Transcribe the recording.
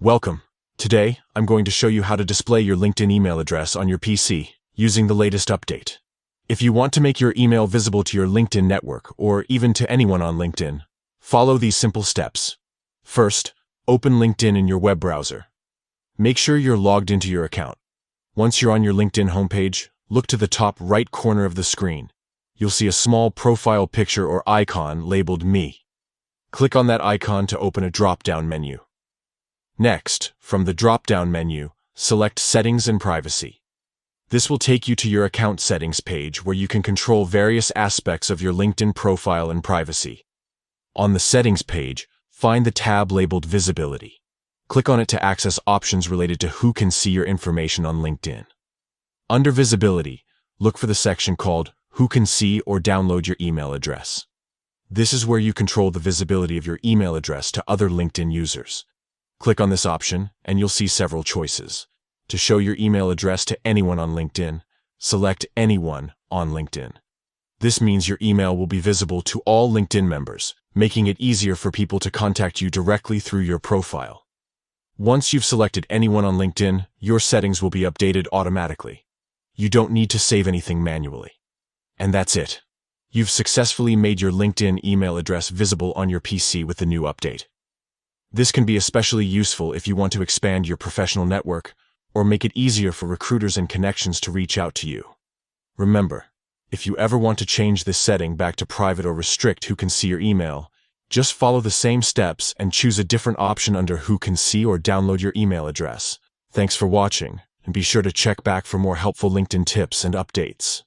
Welcome. Today, I'm going to show you how to display your LinkedIn email address on your PC using the latest update. If you want to make your email visible to your LinkedIn network or even to anyone on LinkedIn, follow these simple steps. First, open LinkedIn in your web browser. Make sure you're logged into your account. Once you're on your LinkedIn homepage, look to the top right corner of the screen. You'll see a small profile picture or icon labeled Me. Click on that icon to open a drop-down menu. Next, from the drop-down menu, select Settings and Privacy. This will take you to your account settings page where you can control various aspects of your LinkedIn profile and privacy. On the settings page, find the tab labeled Visibility. Click on it to access options related to who can see your information on LinkedIn. Under Visibility, look for the section called Who can see or download your email address. This is where you control the visibility of your email address to other LinkedIn users. Click on this option, and you'll see several choices. To show your email address to anyone on LinkedIn, select Anyone on LinkedIn. This means your email will be visible to all LinkedIn members, making it easier for people to contact you directly through your profile. Once you've selected Anyone on LinkedIn, your settings will be updated automatically. You don't need to save anything manually. And that's it. You've successfully made your LinkedIn email address visible on your PC with the new update. This can be especially useful if you want to expand your professional network or make it easier for recruiters and connections to reach out to you. Remember, if you ever want to change this setting back to private or restrict who can see your email, just follow the same steps and choose a different option under who can see or download your email address. Thanks for watching, and be sure to check back for more helpful LinkedIn tips and updates.